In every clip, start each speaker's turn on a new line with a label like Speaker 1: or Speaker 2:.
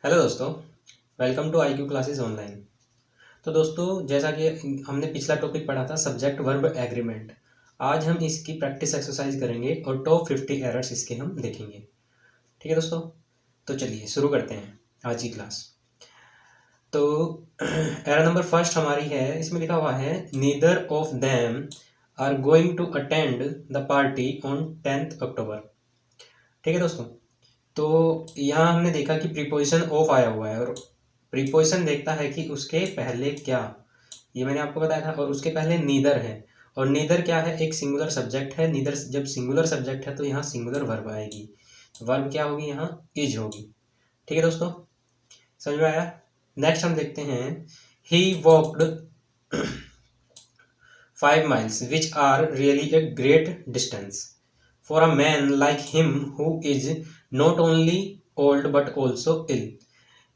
Speaker 1: Hello दोस्तों, welcome to IQ classes online. तो दोस्तों, जैसा कि हमने पिछला टॉपिक पढ़ा था सब्जेक्ट वर्ब एग्रीमेंट, आज हम इसकी प्रैक्टिस एक्सरसाइज करेंगे और टॉप 50 एरर्स इसके हम देखेंगे। ठीक है दोस्तों, तो चलिए शुरू करते हैं आज की क्लास। तो एरर नंबर फर्स्ट हमारी है, इसमें लिखा हुआ है neither of them are going to attend the party on 10th October. ठीक है दोस्तों, तो यहाँ हमने देखा कि प्रीपोजिशन ऑफ आया हुआ है और प्रीपोजिशन देखता है कि उसके पहले क्या, ये मैंने आपको बताया था, और उसके पहले नीदर है। और नीदर क्या है, एक सिंगुलर सब्जेक्ट है। नीदर जब सिंगुलर सब्जेक्ट है तो यहाँ सिंगुलर वर्ब आएगी। वर्ब क्या होगी, यहाँ इज होगी। ठीक है दोस्तों, समझ में आया। नेक्स्ट हम देखते हैं, he walked 5 miles which are really a great distance for a man like him who is not only old but also ill।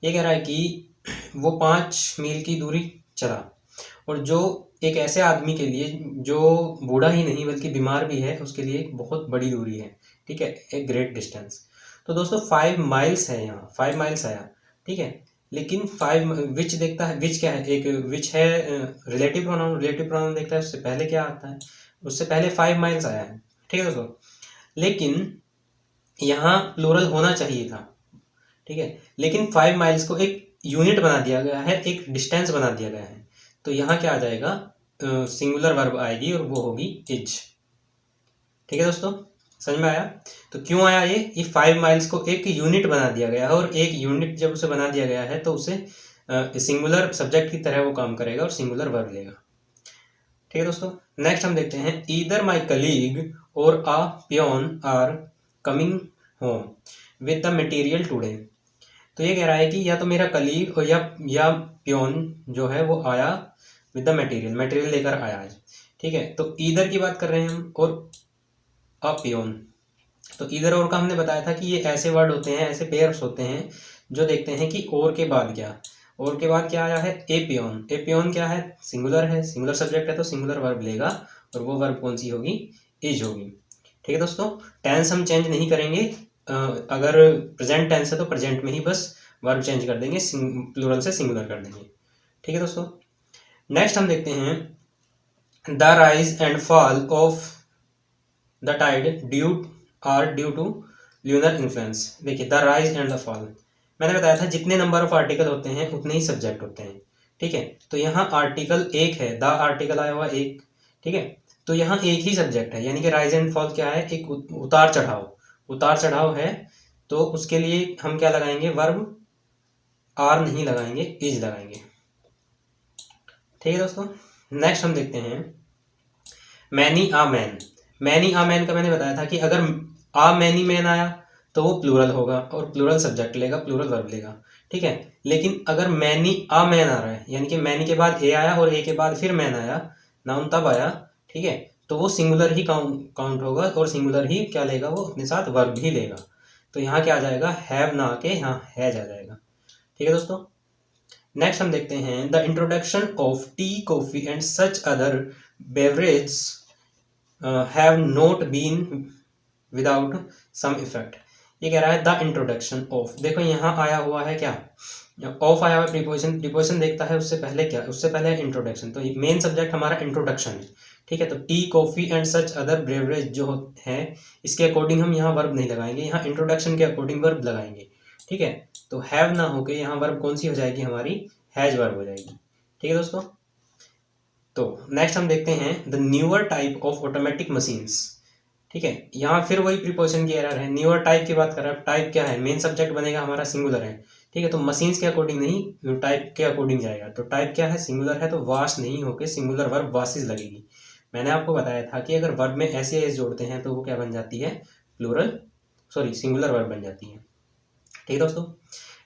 Speaker 1: ये कह रहा है कि वो 5 मील की दूरी चला, और जो एक ऐसे आदमी के लिए जो बूढ़ा ही नहीं बल्कि बीमार भी है, उसके लिए एक बहुत बड़ी दूरी है। ठीक है, एक ग्रेट डिस्टेंस। तो दोस्तों 5 माइल्स है, यहाँ 5 माइल्स आया। ठीक है, लेकिन 5 विच देखता है, विच क्या है, एक विच है रिलेटिव प्रोनाउन। रिलेटिव प्रोनाउन देखता है उससे पहले क्या आता है, उससे पहले 5 माइल्स आया है। ठीक है दोस्तों, लेकिन यहाँ प्लूरल होना चाहिए था। ठीक है, लेकिन 5 माइल्स को एक यूनिट बना दिया गया है, एक डिस्टेंस बना दिया गया है। तो यहाँ क्या आ जाएगा, सिंगुलर वर्ब आएगी और वो होगी इज। ठीक है दोस्तों, समझ में आया। तो क्यों आया ये 5 माइल्स को एक यूनिट बना दिया गया है, और एक यूनिट जब उसे बना दिया गया है तो उसे सिंगुलर सब्जेक्ट की तरह वो काम करेगा और सिंगुलर वर्ब लेगा। ठीक है दोस्तों, नेक्स्ट हम देखते हैं, either my colleague or a peon are coming home with the material today. तो ये कह रहा है कि या तो मेरा कलीग और या पियोन जो है वो आया विद द मटेरियल लेकर आया है। ठीक है, तो ईदर की बात कर रहे हैं हम, और अ पियोन। तो इधर और का हमने बताया था कि ये ऐसे वर्ड होते हैं, ऐसे पेयर्स होते हैं जो देखते हैं कि और के बाद क्या, और के बाद क्या आया है, ए पियोन। ए पियोन क्या है, सिंगुलर है, सिंगुलर सब्जेक्ट है तो सिंगुलर वर्ब लेगा, और वो वर्ब कौन सी होगी, इज होगी। ठीक है दोस्तों, टेंस हम चेंज नहीं करेंगे। अगर प्रेजेंट टेंस है तो प्रेजेंट में ही बस वर्ब चेंज कर देंगे, प्लूरल से सिंगुलर कर देंगे। ठीक है दोस्तों, नेक्स्ट हम देखते हैं, the rise and fall of the tide due to lunar influence. देखिए, the rise and the fall, मैंने बताया था जितने नंबर ऑफ आर्टिकल होते हैं उतने ही सब्जेक्ट होते हैं। ठीक है, तो यहाँ आर्टिकल एक है, द आर्टिकल आया हुआ एक। ठीक है, तो यहाँ एक ही सब्जेक्ट है, यानी कि राइज एंड फॉल क्या है, एक उतार चढ़ाव, उतार चढ़ाव है। तो उसके लिए हम क्या लगाएंगे, वर्ब आर नहीं लगाएंगे, इज लगाएंगे। ठीक है दोस्तों, नेक्स्ट हम देखते हैं, मैनी आ मैन। मैनी आ मैन का मैंने बताया था कि अगर आ मैनी मैन आया तो वो प्लूरल होगा और प्लूरल सब्जेक्ट लेगा, प्लूरल वर्ब लेगा। ठीक है, लेकिन अगर मैनी आ मैन आ रहा है, यानी कि मैनी के बाद ए आया और ए के बाद फिर मैन आया, नाउन तब आया। ठीक है, तो वो सिंगुलर ही काउंट होगा, और सिंगुलर ही क्या लेगा, वो अपने साथ वर्ब ही लेगा। तो यहाँ क्या आ जाएगा, हैव ना के यहाँ हैज आ जाएगा। ठीक है दोस्तों, नेक्स्ट हम देखते हैं, the introduction of tea coffee and such other beverage have not been without some effect. ये कह रहा है द इंट्रोडक्शन ऑफ, देखो यहाँ आया हुआ है क्या, ऑफ आया हुआ प्रीपोजिशन। प्रीपोजिशन देखता है उससे पहले क्या, उससे पहले है इंट्रोडक्शन। तो मेन सब्जेक्ट हमारा इंट्रोडक्शन है। ठीक है, तो T coffee and such other beverage जो है, इसके अकॉर्डिंग हम यहाँ वर्ब नहीं लगाएंगे, यहाँ इंट्रोडक्शन के अकॉर्डिंग वर्ब लगाएंगे। ठीक है, तो हैव ना होके यहाँ वर्ब कौन सी हो जाएगी, हमारी हैज वर्ब हो जाएगी। ठीक है दोस्तों, तो नेक्स्ट हम देखते हैं, the newer type of automatic machines. ठीक है, यहाँ फिर वही प्रीपोजिशन की एरर है, न्यूअर टाइप की बात कर रहा है। टाइप क्या है, मेन सब्जेक्ट बनेगा हमारा सिंगुलर है। ठीक है, तो मशीन्स के अकॉर्डिंग नहीं, टाइप के अकॉर्डिंग जाएगा। तो टाइप क्या है, सिंगुलर है, तो वाश नहीं होके सिंगुलर वर्ब वासिस लगेगी। मैंने आपको बताया था कि अगर वर्ब में ऐसे एस जोड़ते हैं तो वो क्या बन जाती है, प्लूरल, सॉरी सिंगुलर वर्ब बन जाती है। ठीक है दोस्तों,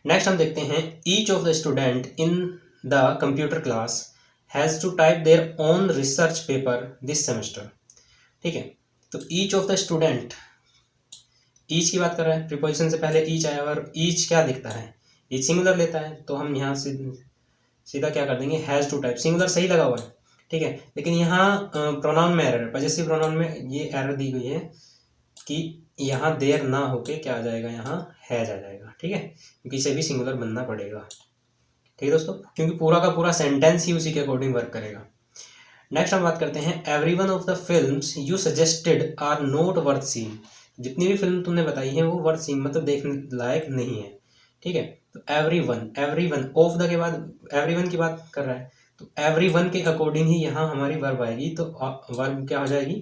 Speaker 1: नेक्स्ट हम देखते हैं, each of the student in the computer class has to type their own research paper this semester. ठीक है, तो each of the student, each की बात कर रहा है, प्रीपोजिशन से पहले ईच आया, और ईच क्या दिखता है, ईच सिंगुलर लेता है, तो हम यहाँ से सीधा क्या कर देंगे, हैज़ टू टाइप, सिंगुलर सही लगा हुआ है। ठीक है, लेकिन यहाँ प्रोनाउन में एरर है, पजेसिव प्रोनाउन में ये एरर दी गई है कि यहाँ देर ना होके क्या आ जाएगा, यहाँ हैज आ जाएगा, ठीक है, क्योंकि इसे भी सिंगुलर बनना पड़ेगा, ठीक है दोस्तों, क्योंकि पूरा का पूरा सेंटेंस ही उसी के अकॉर्डिंग वर्क करेगा। नेक्स्ट हम बात करते हैं every one of the films you suggested are not worth seeing. जितनी भी फिल्म तुमने बताई है वो वर्थ सीइंग मतलब देखने लायक नहीं है, ठीक है। तो एवरी वन ऑफ द के बाद एवरी वन की बात कर रहा है, तो एवरी वन के अकॉर्डिंग ही यहाँ हमारी वर्ब आएगी, तो वर्ब क्या हो जाएगी,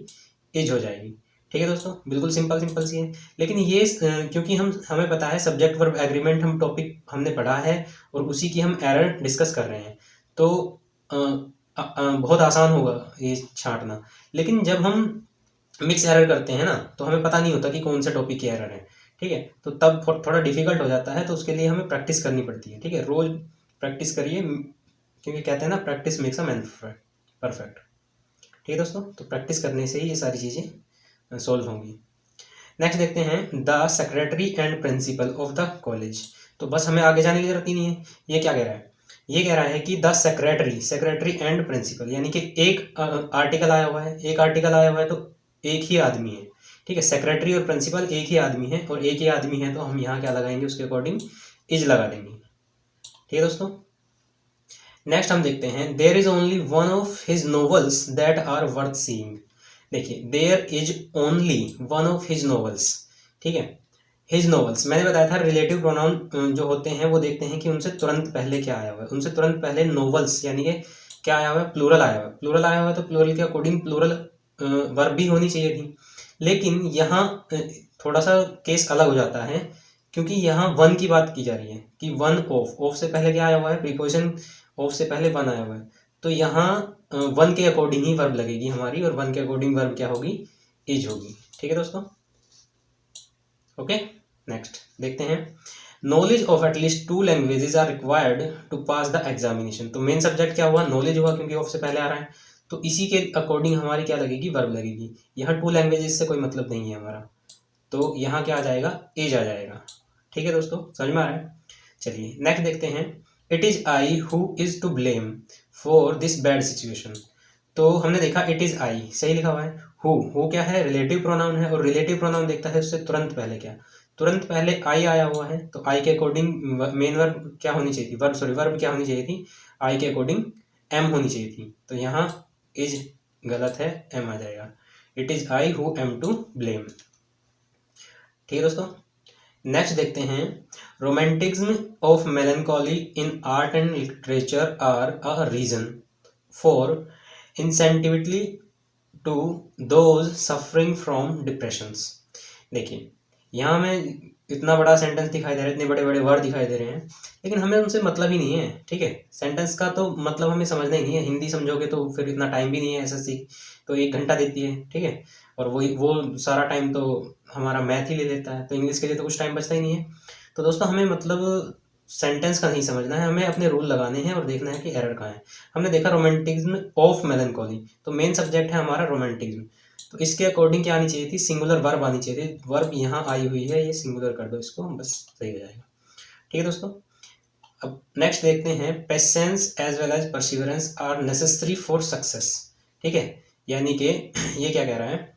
Speaker 1: इज हो जाएगी, ठीक है दोस्तों, बिल्कुल सिंपल सी है। लेकिन ये क्योंकि हमें पता है सब्जेक्ट वर्ब एग्रीमेंट हम टॉपिक हमने पढ़ा है और उसी की हम एरर डिस्कस कर रहे हैं, तो बहुत आसान होगा ये छांटना। लेकिन जब हम मिक्स एरर करते हैं ना, तो हमें पता नहीं होता कि कौन से टॉपिक की एरर है, ठीक है, तो तब थोड़ा डिफिकल्ट हो जाता है, तो उसके लिए हमें प्रैक्टिस करनी पड़ती है, ठीक है, रोज प्रैक्टिस करिए, क्योंकि कहते हैं ना practice makes a man perfect, ठीक है दोस्तों, तो प्रैक्टिस करने से ही ये सारी चीज़ें सॉल्व होंगी। नेक्स्ट देखते हैं the secretary and principle of the college. तो बस हमें आगे जाने की जरूरत ही नहीं है। ये क्या कह रहा है, ये कह रहा है कि द सेक्रेटरी एंड प्रिंसिपल, यानी कि एक आर्टिकल आया हुआ है, एक आर्टिकल आया हुआ है तो एक ही आदमी है, ठीक है, सेक्रेटरी और प्रिंसिपल एक ही आदमी है, और एक ही आदमी है तो हम यहाँ क्या लगाएंगे, उसके अकॉर्डिंग इज लगा देंगे, ठीक है दोस्तों। नेक्स्ट हम देखते हैं there is only one of his novels that are worth seeing. देखिए there is only one of his novels, ठीक है, हिज नॉवेल्स मैंने बताया था रिलेटिव प्रोनाउन जो होते हैं वो देखते हैं कि उनसे तुरंत पहले क्या आया हुआ है, उनसे तुरंत पहले नॉवेल्स यानी कि क्या आया हुआ है, प्लूरल आया हुआ है, प्लूरल आया हुआ है तो प्लूरल के अकॉर्डिंग प्लूरल वर्ब भी होनी चाहिए थी। लेकिन यहाँ थोड़ा सा केस अलग हो जाता है, क्योंकि यहाँ वन की बात की जा रही है कि वन ऑफ से पहले क्या आया हुआ है, प्रीपोजिशन ऑफ से पहले वन आया हुआ है, तो यहाँ वन के अकॉर्डिंग ही वर्ब लगेगी हमारी, और वन के अकॉर्डिंग वर्ब क्या होगी, इज होगी, ठीक है दोस्तों। ओके, नेक्स्ट देखते हैं knowledge of at least 2 languages are required to pass the examination. तो मेन सब्जेक्ट क्या हुआ, नॉलेज हुआ, क्योंकि ऑफ से पहले आ रहा है, तो इसी के अकॉर्डिंग हमारी क्या लगेगी, वर्ब लगेगी। यहाँ 2 लैंग्वेजेस से कोई मतलब नहीं है हमारा, तो यहाँ क्या आ जाएगा, एज आ जाएगा, ठीक है दोस्तों, समझ में आ रहा है। चलिए नेक्स्ट देखते हैं it is I who is to blame for this bad situation. तो हमने देखा इट इज़ आई सही लिखा हुआ है, हु क्या है, रिलेटिव प्रोनाउन है, और रिलेटिव प्रोनाउन देखता है उससे तुरंत पहले क्या, तुरंत पहले आई आया हुआ है, तो आई के अकॉर्डिंग मेन वर्ब क्या होनी चाहिए थी, वर्ब क्या होनी चाहिए थी, आई के अकॉर्डिंग एम होनी चाहिए थी, तो यहाँ इज गलत है, एम आ जाएगा, it is I who am to blame, ठीक है दोस्तों। नेक्स्ट देखते हैं romanticism of melancholy in art and literature are a reason for insensitivity to those suffering from depressions. देखिए यहाँ हमें इतना बड़ा सेंटेंस दिखाई दे रहा है, इतने बड़े बड़े वर्ड दिखाई दे रहे हैं, लेकिन हमें उनसे मतलब ही नहीं है, ठीक है, सेंटेंस का तो मतलब हमें समझना ही नहीं है, हिंदी समझोगे तो फिर इतना टाइम भी नहीं है, एसएससी तो 1 घंटा देती है, ठीक है, और वो सारा टाइम तो हमारा मैथ ही ले लेता है, तो इंग्लिश के लिए तो कुछ टाइम बचता ही नहीं है। तो दोस्तों हमें मतलब सेंटेंस का नहीं समझना है, हमें अपने रूल लगाने हैं और देखना है कि एरर कहाँ है। हमने देखा रोमांटिज्म ऑफ मेलनकॉली, तो मेन सब्जेक्ट है हमारा रोमांटिज्म, तो इसके अकॉर्डिंग क्या आनी चाहिए थी, सिंगुलर वर्ब आनी चाहिए थी, वर्ब यहाँ आई हुई है, ये सिंगुलर कर दो इसको, बस सही हो जाएगा, ठीक है दोस्तों। अब नेक्स्ट देखते हैं patience as well as perseverance are necessary for success, ठीक है, यानी कि ये क्या कह रहा है,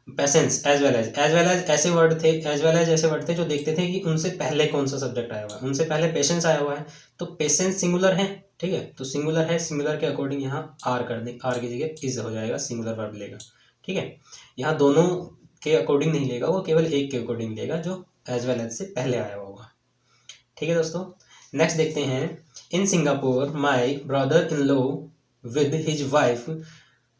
Speaker 1: पेशेंस एज वेल एज ऐसे वर्ड थे, एज वेल एज ऐसे वर्ड थे जो देखते थे कि उनसे पहले कौन सा सब्जेक्ट आया हुआ है, उनसे पहले पेशेंस आया हुआ है, तो पेशेंस सिंगुलर है, ठीक है, तो सिंगुलर है, सिंगुलर के अकॉर्डिंग यहाँ आर कर दें, आर की जगह इज हो जाएगा, सिंगुलर वर्ब लेगा, ठीक है, यहाँ दोनों के अकॉर्डिंग नहीं लेगा, वो केवल एक के अकॉर्डिंग लेगा जो एज वेल एज से पहले आया हुआ होगा, ठीक है दोस्तों। नेक्स्ट देखते हैं in Singapore my brother in law with his wife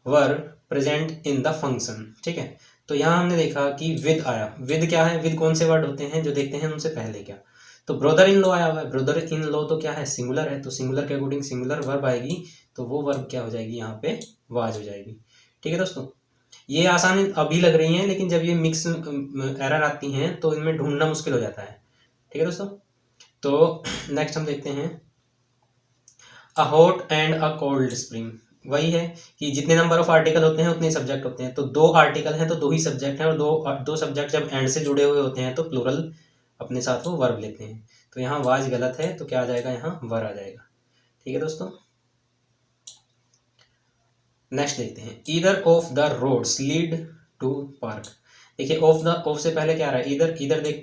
Speaker 1: were present in the function, ठीक है, तो यहाँ हमने देखा कि विद आया, विद क्या है, विद कौन से वर्ड होते हैं जो देखते हैं उनसे पहले क्या, तो ब्रदर इन लॉ आया हुआ है, ब्रदर इन लॉ तो क्या है, सिंगुलर है, तो सिंगुलर के अकॉर्डिंग सिंगुलर वर्ब आएगी, तो वो वर्ब क्या हो जाएगी, यहाँ पे वाज हो जाएगी, ठीक है दोस्तों। ये आसान अभी लग रही हैं, लेकिन जब ये मिक्स एरर आती हैं तो इनमें ढूंढना मुश्किल हो जाता है, ठीक है दोस्तों। तो नेक्स्ट हम देखते हैं a hot and a cold spring, वही है कि जितने नंबर ऑफ आर्टिकल होते हैं उतने सब्जेक्ट होते हैं, तो 2 आर्टिकल हैं तो 2 ही सब्जेक्ट हैं, और दो सब्जेक्ट जब एंड से जुड़े हुए होते हैं तो प्लूरल अपने साथ वो वर्ब लेते हैं, तो यहाँ वाज गलत है, तो क्या आ जाएगा, यहाँ वर आ जाएगा, ठीक है दोस्तों। नेक्स्ट देखते हैं either of the roads lead to park. देखिए ऑफ से पहले क्या आ रहा है,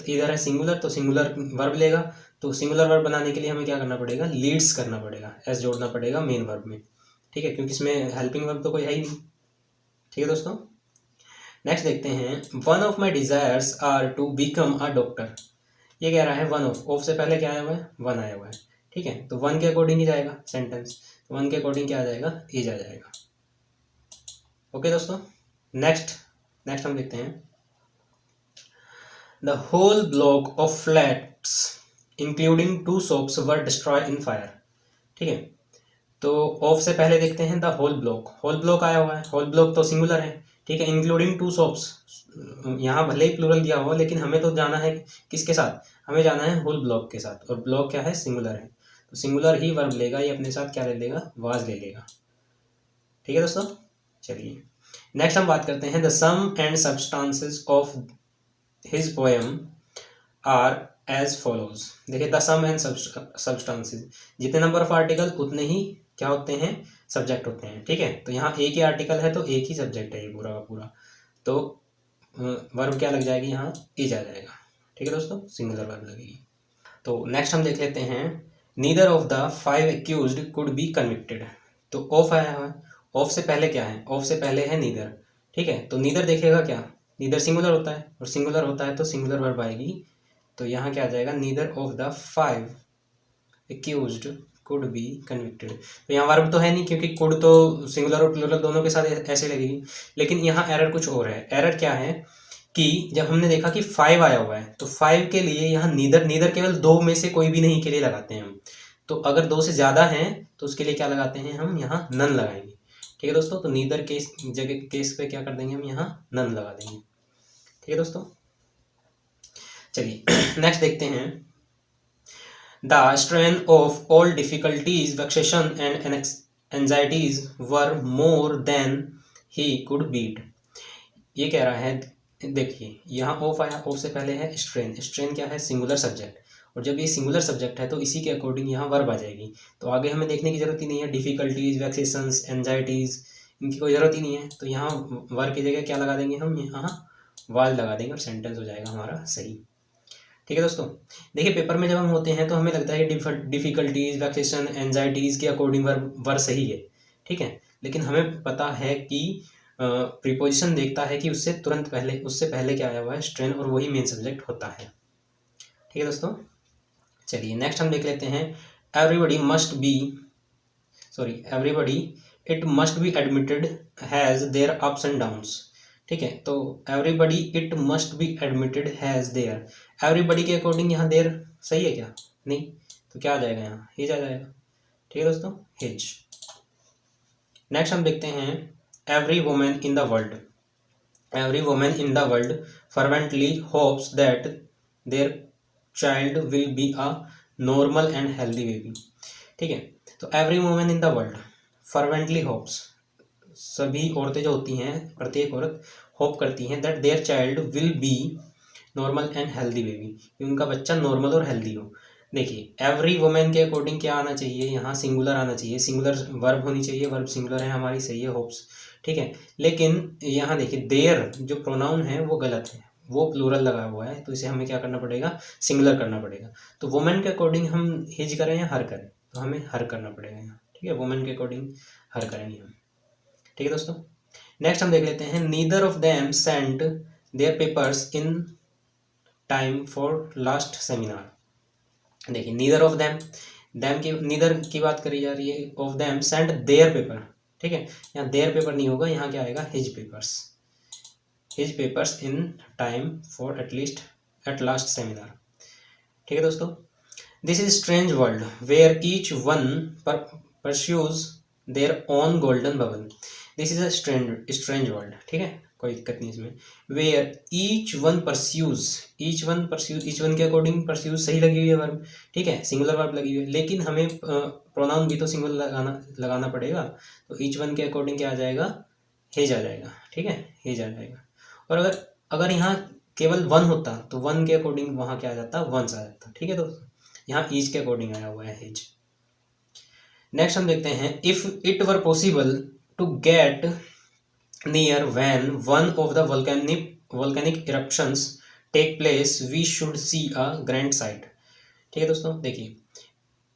Speaker 1: इधर है सिंगुलर, तो सिंगुलर वर्ब लेगा। तो सिंगुलर वर्ब बनाने के लिए हमें क्या करना पड़ेगा, लीड्स करना पड़ेगा, एस जोड़ना पड़ेगा मेन वर्ब में, ठीक है, क्योंकि इसमें हेल्पिंग वर्ब तो कोई है ही नहीं। ठीक है दोस्तों, नेक्स्ट देखते हैं, one of my desires are to become a doctor. ये कह रहा है वन ऑफ से पहले क्या आया हुआ है, वन आया हुआ है, ठीक है, तो वन के अकॉर्डिंग ही जाएगा सेंटेंस, वन के अकॉर्डिंग क्या आ जाएगा, इज आ जाएगा। ओके दोस्तों, नेक्स्ट हम देखते हैं, the whole block of flats including 2 shops were destroy in fire. ठीक है, तो ऑफ से पहले देखते हैं द होल ब्लॉक आया हुआ है, होल ब्लॉक तो सिंगुलर है, ठीक है, इंक्लूडिंग 2 शॉप्स, यहाँ भले ही प्लूरल दिया हुआ लेकिन हमें तो जाना है किसके साथ, हमें जाना है होल ब्लॉक के साथ, और ब्लॉक क्या है, सिंगुलर है, तो सिंगुलर ही वर्ब लेगा, ये अपने साथ क्या ले लेगा, वाज ले लेगा। ठीक है दोस्तों, चलिए नेक्स्ट हम बात करते हैं, the sum and substances of his poem are as follows. देखिए द सम एंड सब्सटेंसेस, जितने नंबर ऑफ आर्टिकल उतने ही क्या होते हैं, सब्जेक्ट होते हैं, ठीक है, तो यहाँ एक ही आर्टिकल है तो एक ही सब्जेक्ट है ये पूरा का पूरा, तो वर्ब क्या लग जाएगी, यहाँ इज आ जाएगा। ठीक है दोस्तों, सिंगुलर वर्ब लगेगी। तो नेक्स्ट हम देख लेते हैं, neither of the 5 accused could be convicted. तो ऑफ आया हुआ है, ऑफ से पहले क्या है, ऑफ से पहले है नीदर, ठीक है, तो नीदर देखेगा क्या, नीदर सिंगुलर होता है, और सिंगुलर होता है तो सिंगुलर वर्ब आएगी, तो यहाँ क्या आ जाएगा, neither of the 5 accused could be convicted. तो यहाँ वर्ब तो है नहीं, क्योंकि कुड तो सिंगुलर और प्लूरल दोनों के साथ ऐसे लगेगी, लेकिन यहाँ एरर कुछ और है। एरर क्या है कि जब हमने देखा कि 5 आया हुआ है, तो 5 के लिए यहाँ नीदर केवल 2 में से कोई भी नहीं के लिए लगाते हैं हम, तो अगर 2 से ज़्यादा हैं तो उसके लिए क्या लगाते हैं हम, यहाँ नन लगाएंगे। ठीक है दोस्तों, तो नीदर केस जगह केस पे क्या कर देंगे हम, यहाँ नन लगा देंगे। ठीक है दोस्तों, चलिए नेक्स्ट देखते हैं, the strain of all difficulties, vexation and anxieties were more than he could beat. ये कह रहा है, देखिए यहाँ ऑफ आया, ऑफ से पहले है स्ट्रेन क्या है, सिंगुलर सब्जेक्ट, और जब ये सिंगुलर सब्जेक्ट है तो इसी के अकॉर्डिंग यहाँ वर्ब आ जाएगी, तो आगे हमें देखने की जरूरत ही नहीं है, डिफिकल्टीज, वेक्सेशंस, एंजाइटीज, इनकी कोई ज़रूरत ही नहीं है, तो यहाँ वर्ब की जगह क्या लगा देंगे हम, यहाँ वाज लगा देंगे और सेंटेंस हो जाएगा हमारा सही। ठीक है दोस्तों, देखिए पेपर में जब हम होते हैं तो हमें लगता है डिफिकल्टीज, वेक्सेशन, एंजाइटीज़ के अकॉर्डिंग वर्ब सही है, ठीक है, लेकिन हमें पता है कि प्रीपोजिशन देखता है कि उससे पहले क्या आया हुआ है, स्ट्रेन, और वही मेन सब्जेक्ट होता है। ठीक है दोस्तों, चलिए नेक्स्ट हम देख लेते हैं, everybody it must be admitted has their ups and downs. ठीक है, तो everybody it must be admitted has their, everybody के अकॉर्डिंग यहाँ देयर सही है क्या, नहीं, तो क्या आ जाएगा, यहाँ हिज आ जाएगा। ठीक है दोस्तों, हिज। नेक्स्ट हम देखते हैं, every woman in the world fervently hopes that their child will be a normal and healthy baby। ठीक है, तो every woman in the world fervently hopes, सभी औरतें जो होती हैं, प्रत्येक औरत होप करती हैं that their child will be normal and healthy baby, कि उनका बच्चा नॉर्मल और हेल्दी हो। देखिए एवरी वुमेन के अकॉर्डिंग क्या आना चाहिए, यहाँ सिंगुलर आना चाहिए, सिंगुलर वर्ब होनी चाहिए, वर्ब सिंगुलर है हमारी, सही है, होप्स, ठीक है, लेकिन यहाँ देखिए देयर जो प्रोनाउन है वो गलत है, वो प्लूरल लगा हुआ है, तो इसे हमें क्या करना पड़ेगा, सिंगुलर करना पड़ेगा। तो वुमेन के अकॉर्डिंग हम हिज करें या हर करें, तो हमें हर करना पड़ेगा यहाँ, ठीक है, वुमेन के अकॉर्डिंग हर करेंगे हम। ठीक है दोस्तों, नेक्स्ट हम देख लेते हैं, neither of them sent their papers in time for last seminar. देखिए नीदर ऑफ देम की नीदर की बात करी जा रही है, of them sent their paper, ठीक है, यहाँ देयर पेपर नहीं होगा, यहाँ क्या आएगा, his papers in time for at last seminar. ठीक है दोस्तों, this is strange world where each one pursues their own golden bubble. This is a strange world, ठीक है, कोई दिक्कत नहीं इसमें, वेयर ईच वन के अकॉर्डिंग परस्यूज सही लगी हुई है वर्ब, ठीक है, सिंगुलर वर्ब लगी हुई है, लेकिन हमें प्रोनाउन भी तो सिंगुलर लगाना पड़ेगा, तो ईच वन के अकॉर्डिंग क्या आ जाएगा, हिज आ जाएगा। ठीक है, हिज आ जाएगा, और अगर यहाँ केवल वन होता तो वन के अकॉर्डिंग वहाँ क्या आ जाता, वंस आ जाता। ठीक है दोस्तों, यहाँ ईच के अकॉर्डिंग आया हुआ है हिज। नेक्स्ट हम देखते हैं, if it were possible to get near when one of the volcanic eruptions take place we should see a grand sight. ठीक है दोस्तों, देखिए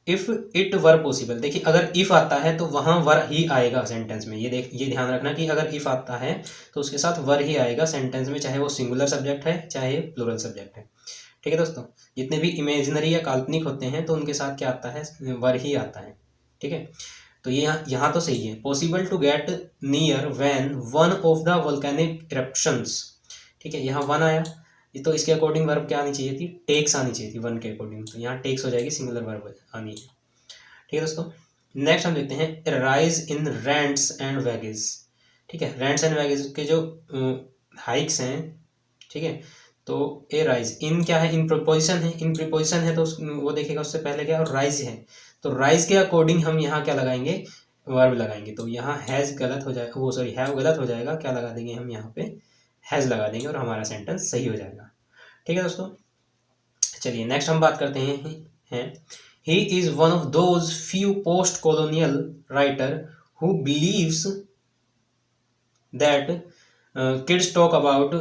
Speaker 1: इफ इट वर पॉसिबल, देखिए अगर इफ आता है तो वहाँ वर ही आएगा सेंटेंस में, ये ध्यान रखना कि अगर इफ आता है तो उसके साथ वर ही आएगा सेंटेंस में, चाहे वो सिंगुलर सब्जेक्ट है चाहे प्लूरल सब्जेक्ट है। ठीक है दोस्तों, जितने भी इमेजिनरी या काल्पनिक होते हैं तो उनके साथ क्या आता है, वर ही आता है। ठीक है, तो ये यहाँ तो सही है, possible to get near when one of the volcanic eruptions. ठीक है, यहाँ वन आया, ये तो इसके अकॉर्डिंग वर्ब क्या आनी चाहिए थी, टेक्स आनी चाहिए थी वन के अकॉर्डिंग, तो यहाँ टेक्स हो जाएगी, सिंगुलर वर्ब आनी है। ठीक है दोस्तों, नेक्स्ट हम देखते हैं राइज इन रेंट्स एंड वैगेज। ठीक है, रेंट्स एंड वैगेज के जो हाइक्स हैं, ठीक है, तो ए राइज इन क्या है, इन प्रीपोजिशन है, इन प्रीपोजिशन है तो वो देखेगा उससे पहले क्या, और राइज है तो राइज के अकॉर्डिंग हम यहाँ क्या लगाएंगे, वर्ब लगाएंगे। तो यहाँ हैज़ गलत हो जाएगा, वो सॉरी हैव गलत हो जाएगा, क्या लगा देंगे हम यहाँ पे, हैज़ लगा देंगे और हमारा सेंटेंस सही हो जाएगा। ठीक है दोस्तों, चलिए नेक्स्ट हम बात करते हैं he is one of those few post colonial writer who believes that kids talk about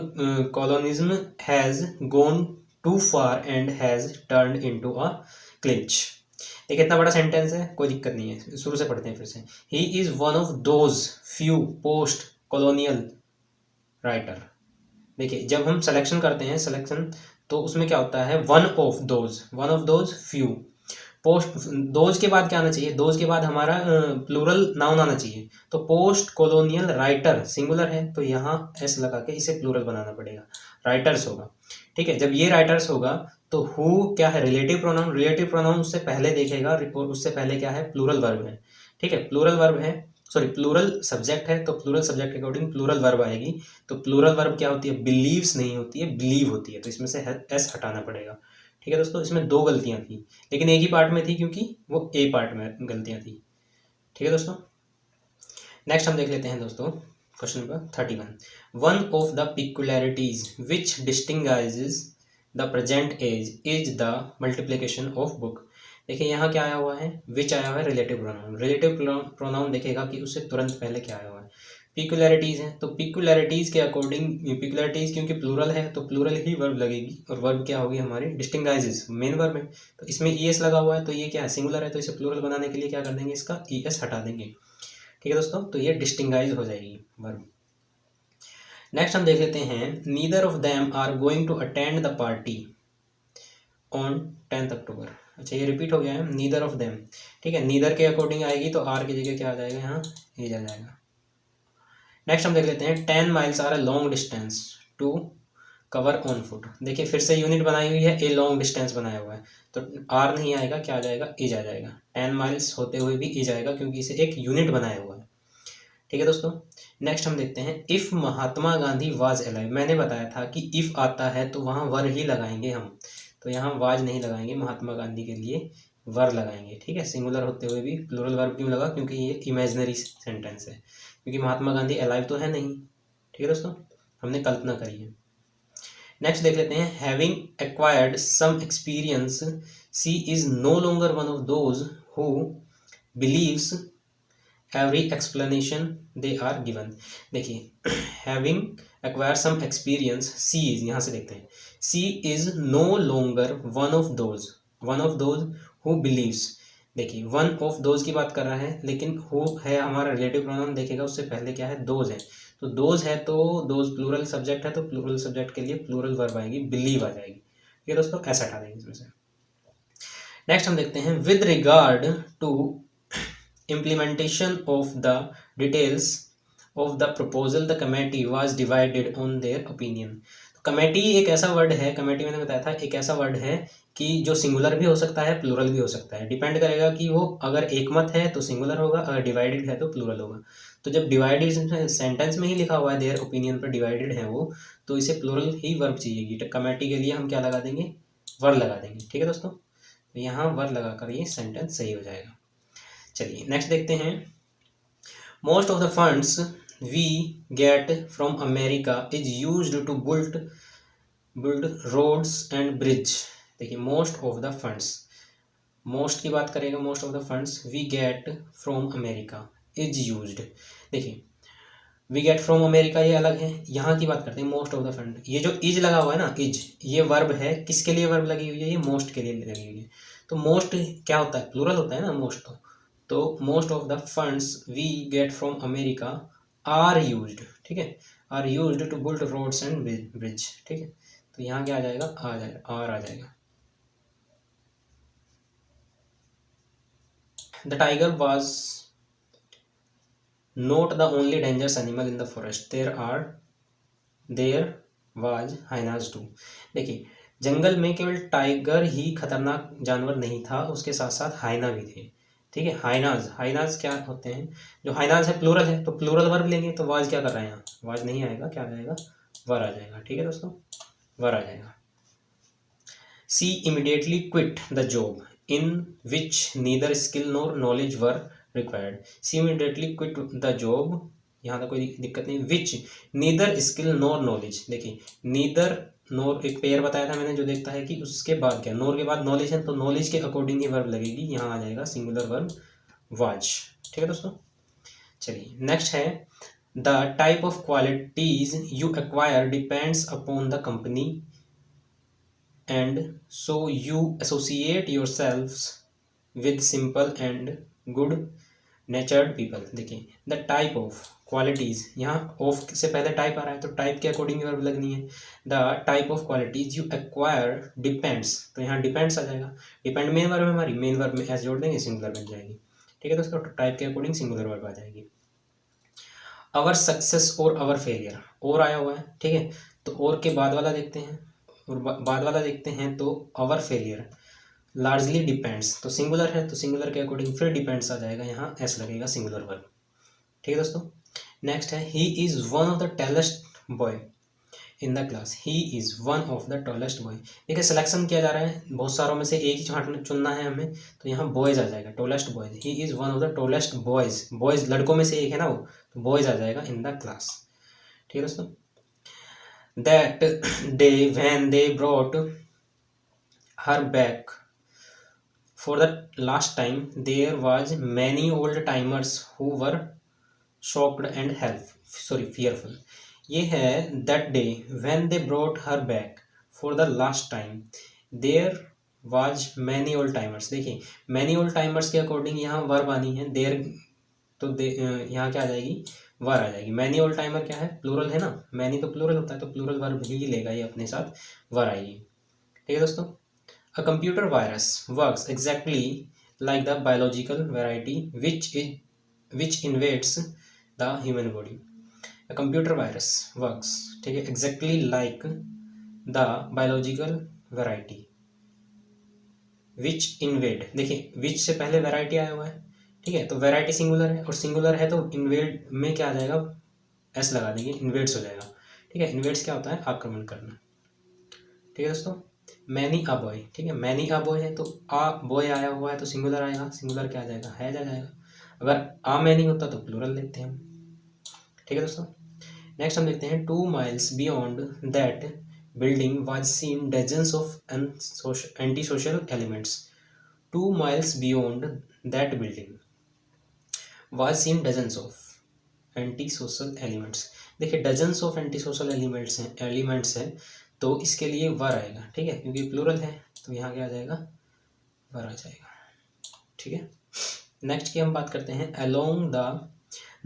Speaker 1: colonialism has gone too far and has turned into a clinch. देखिए इतना बड़ा सेंटेंस है, कोई दिक्कत नहीं है, शुरू से पढ़ते हैं फिर से। ही is one of those few post colonial writer. देखिए जब हम सिलेक्शन करते हैं, सिलेक्शन तो उसमें क्या होता है, one of those few, post those के बाद क्या आना चाहिए, दोज के बाद हमारा प्लूरल नाउन आना चाहिए, तो पोस्ट कॉलोनियल राइटर सिंगुलर है तो यहाँ एस लगा के इसे प्लूरल बनाना पड़ेगा, राइटर्स होगा। ठीक है, जब ये राइटर्स होगा तो हु क्या है, रिलेटिव प्रोनाउन उससे पहले देखेगा और उससे पहले क्या है, प्लूरल वर्ब है। ठीक है, प्लूरल वर्ब है, सॉरी प्लूरल सब्जेक्ट है तो प्लूरल सब्जेक्ट के अकॉर्डिंग प्लूरल वर्ब आएगी। तो प्लूरल वर्ब क्या होती है, बिलीव्स नहीं होती है, बिलीव होती है, तो इसमें से एस हटाना पड़ेगा। ठीक है दोस्तों, इसमें दो गलतियां थी लेकिन एक ही पार्ट में थी क्योंकि वो ए पार्ट में गलतियां थी। ठीक है दोस्तों, नेक्स्ट हम देख लेते हैं दोस्तों question number 31। One of the peculiarities which distinguishes the present age is the multiplication of book. देखिए यहाँ क्या आया हुआ है, विच आया हुआ है, रिलेटिव प्रोनाउन। रिलेटिव प्रोनाउन देखेगा कि उससे तुरंत पहले क्या आया हुआ है, पिक्युलैरिटीज़ हैं, तो पिक्युलैरिटीज़ के अकॉर्डिंग, पिक्युलैरिटीज़ क्योंकि प्लूरल है तो प्लूरल ही वर्ब लगेगी और वर्ब क्या होगी हमारी, डिस्टिंग्विशेस मेन वर्ब है, तो इसमें ई एस लगा हुआ है तो ये क्या है, सिंगुलर है, तो इसे प्लूरल बनाने के लिए क्या कर देंगे, इसका ई एस हटा देंगे। ठीक है दोस्तों, तो ये डिस्टिंग्विश हो जाएगी वर्ब। नेक्स्ट हम देख लेते हैं, neither of them are going to attend the party on 10 October. अच्छा ये रिपीट हो गया है, नीदर ऑफ देम। ठीक है, नीदर के अकॉर्डिंग आएगी तो आर की जगह क्या आ जाएगा, यहाँ ए आ जाएगा। नेक्स्ट हम देख लेते हैं, 10 miles are a long distance to cover on foot. देखिए फिर से यूनिट बनाई हुई है, ए लॉन्ग डिस्टेंस बनाया हुआ है तो आर नहीं आएगा, क्या आ जाएगा, एज आ जाएगा। 10 माइल्स होते हुए भी एज आएगा क्योंकि इसे एक यूनिट बनाया हुआ है। ठीक है दोस्तों, नेक्स्ट हम देखते हैं, if Mahatma Gandhi was alive. मैंने बताया था कि इफ़ आता है तो वहाँ वर ही लगाएंगे हम, तो यहाँ वाज नहीं लगाएंगे, महात्मा गांधी के लिए वर लगाएंगे। ठीक है, सिंगुलर होते हुए भी प्लूरल वर्ब क्यों लगा, क्योंकि ये इमेजिनरी सेंटेंस है, क्योंकि महात्मा गांधी अलाइव तो है नहीं। ठीक है दोस्तों, हमने कल्पना करी है। नेक्स्ट देख लेते हैं, having acquired some experience she is no longer one of those who believes every explanation they are given. देखिए having acquire some experience, she is, यहाँ से देखते हैं, she is no longer one of those who believes. देखिए one of those की बात कर रहा है लेकिन हु है हमारा रिलेटिव प्रोनाउन, देखेगा उससे पहले क्या है, दोज है, तो दोज है तो दोज प्लूरल सब्जेक्ट है तो प्लूरल सब्जेक्ट के लिए प्लूरल वर्ब आएगी, बिलीव आ जाएगी। ठीक है दोस्तों, ऐसा हटा देंगे इसमें से। नेक्स्ट हम देखते हैं, with regard to implementation of the details of the proposal the committee was divided on their opinion। तो कमेटी एक ऐसा वर्ड है, कमेटी मैंने बताया था एक ऐसा वर्ड है कि जो सिंगुलर भी हो सकता है प्लूरल भी हो सकता है, डिपेंड करेगा कि वो अगर एकमत है तो सिंगुलर होगा, अगर डिवाइडेड है तो प्लूरल होगा। तो जब डिवाइडेड सेंटेंस में ही लिखा हुआ है देयर ओपिनियन पर डिवाइडेड है वो, तो इसे प्लूरल ही वर्ब चाहिएगी, तो कमेटी के लिए हम क्या लगा देंगे, वर लगा देंगे। ठीक है दोस्तों, तो यहाँ वर लगाकर ये सेंटेंस सही हो जाएगा। चलिए नेक्स्ट देखते हैं, most of the funds we get from America is used to build roads and bridge. देखिए most of the funds, most की बात करेगा, most of the funds we get from America is used. देखिए we get from America ये अलग है, यहाँ की बात करते हैं मोस्ट ऑफ द फंड। ये जो इज लगा हुआ है ना, इज ये वर्ब है, किसके लिए वर्ब लगी हुई है, ये मोस्ट के लिए लगी हुई है। तो मोस्ट क्या होता है, प्लूरल होता है ना मोस्ट। तो most of the funds we get from America are used, ठीक है, are used to build roads and bridge, ठीक है। तो यहाँ क्या आ जाएगा, आ जाएगा आर आ जाएगा। The tiger was not the only dangerous animal in the forest, there was hyenas too. देखिए जंगल में केवल टाइगर ही खतरनाक जानवर नहीं था, उसके साथ साथ हाइना भी थे, ठीक है। हाइनाज, हाइनाज क्या होते हैं, जो हाइनाज है प्लूरल है, तो प्लूरल वर्ब लेंगे तो वाज क्या कर रहे हैं यहाँ, वाज नहीं आएगा, क्या आ जाएगा, वर आ जाएगा, ठीक है दोस्तों, वर आ जाएगा। See immediately quit the job in which neither skill nor knowledge were required. See immediately quit the job, यहाँ तक कोई दिक्कत नहीं। Which neither skill nor knowledge, देखिए नीदर नॉर एक पेयर बताया था मैंने, जो देखता है कि उसके बाद क्या, नॉर के बाद नॉलेज है, तो नॉलेज के अकॉर्डिंग ही वर्ब लगेगी, यहाँ आ जाएगा सिंगुलर वर्ब वाज, ठीक है दोस्तों। चलिए नेक्स्ट है, the type of qualities you acquire depends upon the company and so you associate yourselves with simple and good natured people। देखिए द टाइप ऑफ क्वालिटीज़, यहाँ ऑफ से पहले टाइप आ रहा है तो टाइप के अकॉर्डिंग वर्ब लगनी है। The type of qualities you acquire depends, तो यहाँ डिपेंड्स आ जाएगा, डिपेंड मेन वर्ब है हमारी, मेन वर्ब में एस जोड़ देंगे सिंगुलर बन जाएगी, ठीक है दोस्तों। टाइप के अकॉर्डिंग सिंगुलर वर्ब आ जाएगी। आवर सक्सेस और आवर फेलियर, और आया हुआ है, ठीक है, तो और के बाद वाला देखते हैं, और बाद वाला देखते हैं तो आवर फेलियर लार्जली डिपेंड्स, तो सिंगुलर है तो सिंगुलर के अकॉर्डिंग फिर डिपेंड्स आ जाएगा, यहाँ एस लगेगा सिंगुलर वर्ब, ठीक है दोस्तों। नेक्स्ट है, he is one of the tallest boy in the class, he is one of the tallest boy. देखिए सिलेक्शन किया जा रहा है, बहुत सारों में से एक ही चुनना है हमें, तो यहाँ बॉयज़ आ जाएगा, tallest boys, he is one of the tallest boys, boys लड़कों में से एक है ना वो, तो बॉयज़ आ जाएगा इन द क्लास, ठीक है दोस्तों। That day when they brought her back for the last time there was many old timers who were shocked and fearful। ये है that day when they brought her back for the last time there was many old timers। देखिए many old timers के according यहाँ verb आनी है, there तो यहाँ क्या आ जाएगी, वर आ जाएगी। many old timer क्या है, प्लूरल है ना, many तो प्लूरल होता है, तो प्लूरल वर्ब ही लेगा ये अपने साथ, वर आएगी, ठीक है दोस्तों। A computer virus works exactly like the biological variety which invades the human body। A computer virus works, ठीक है, exactly like the biological variety which invade। देखिए which से पहले variety आया हुआ है, ठीक है, तो variety सिंगुलर है, और सिंगुलर है तो invade में क्या आ जाएगा, एस लगा देंगे, invades हो जाएगा, ठीक है। invades क्या होता है, आक्रमण करना, ठीक है दोस्तों। मैनी अ बॉय, ठीक है, मैनी अ बॉय है तो आ बॉय आया हुआ है तो सिंगुलर आएगा, सिंगुलर क्या आ जाएगा, हैज आ जाएगा। अगर आ मैनी होता तो प्लूरल लेते हैं हम, ठीक है दोस्तों। नेक्स्ट हम देखते हैं, 2 miles beyond that building was seen dozens of anti social elements. 2 miles beyond that building was seen dozens of anti social elements. देखिए dozens of anti social elements हैं तो इसके लिए वर आएगा, ठीक है, क्योंकि प्लूरल है तो यहाँ क्या आ जाएगा, वर आ जाएगा, ठीक है। नेक्स्ट की हम बात करते हैं, along the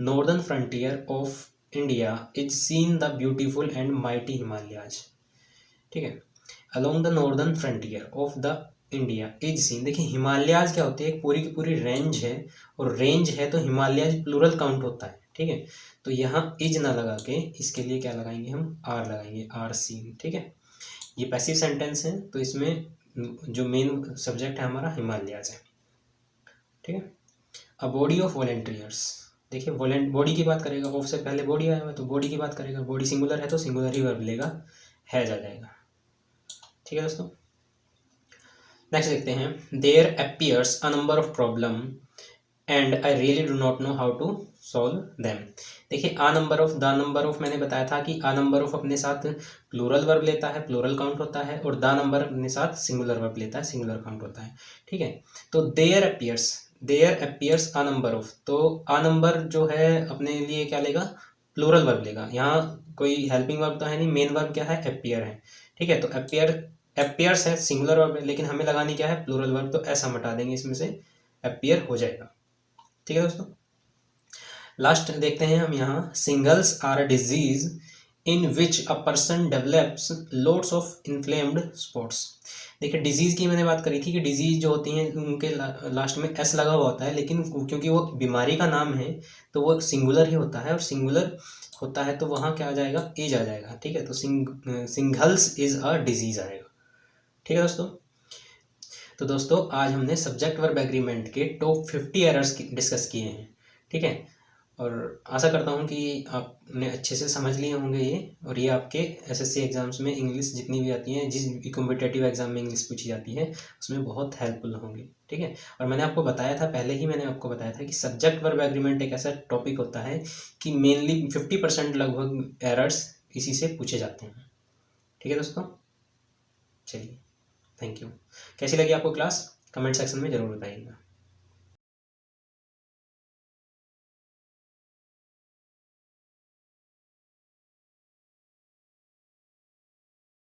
Speaker 1: northern frontier of India is seen the beautiful and mighty Himalayas, ठीक है। Along the northern frontier of the India is seen, देखिए हिमालयाज क्या होती है, एक पूरी की पूरी रेंज है, और रेंज है तो हिमालयाज प्लूरल काउंट होता है, ठीक है। तो यहाँ इज ना लगा के इसके लिए क्या लगाएंगे हम, आर लगाएंगे, आर सीन, ठीक है। ये पैसिव सेंटेंस है तो इसमें जो मेन सब्जेक्ट है हमारा हिमालयाज है, ठीक है। अ बॉडी ऑफ वॉलेंटियर्स, देखिए बॉडी की बात करेगा, ऑफ से पहले बॉडी आया हुआ है तो बॉडी की बात करेगा, बॉडी सिंगुलर है तो सिंगुलर ही वर्ब लेगा, हैज आ जाएगा, ठीक है दोस्तों। नेक्स्ट देखते हैं, there appears a number of problem and I really do not know how to solve them. देखिए a number of, the number of मैंने बताया था कि आ नंबर ऑफ अपने साथ प्लूरल वर्ब लेता है, प्लूरल काउंट होता है, और द नंबर अपने साथ सिंगुलर वर्ब लेता है, सिंगुलर काउंट होता है, ठीक है। तो there appears a number of, तो आ नंबर जो है अपने लिए क्या लेगा, प्लूरल वर्ब लेगा। यहाँ कोई हेल्पिंग वर्ब तो है नहीं, मेन वर्ब क्या है, अपीयर है। ठीक है, तो अपीयर्स है, सिंगुलर वर्ब है, लेकिन हमें लगानी क्या है, प्लूरल वर्ब, तो ऐसा हटा देंगे इसमें से, अपीयर हो जाएगा। ठीक है दोस्तों, लास्ट देखते हैं हम यहाँ, shingles are a disease in which a person develops loads of inflamed spots. देखिए डिजीज़ की मैंने बात करी थी कि डिजीज़ जो होती हैं उनके लास्ट में एस लगा हुआ होता है, लेकिन क्योंकि वो बीमारी का नाम है तो वो सिंगुलर ही होता है, और सिंगुलर होता है तो वहाँ क्या आ जाएगा, एज आ जाएगा। ठीक है, तो सिंगल्स इज अ डिजीज़ आएगा। ठीक है दोस्तों, तो दोस्तों आज हमने सब्जेक्ट वर्ब एग्रीमेंट के टॉप 50 एरर्स डिस्कस किए हैं। ठीक है, और आशा करता हूँ कि आपने अच्छे से समझ लिए होंगे ये, और ये आपके एसएससी एग्ज़ाम्स में इंग्लिश जितनी भी आती हैं, जिस भी कॉम्पिटेटिव एग्ज़ाम में इंग्लिश पूछी जाती है उसमें बहुत हेल्पफुल होंगे। ठीक है, और मैंने आपको बताया था, पहले ही मैंने आपको बताया था कि सब्जेक्ट वर्ब एग्रीमेंट एक ऐसा टॉपिक होता है कि मेनली 50% लगभग एरर्स इसी से पूछे जाते हैं। ठीक है दोस्तों, चलिए, थैंक यू। कैसी लगी आपको क्लास, कमेंट सेक्शन में ज़रूर बताइएगा।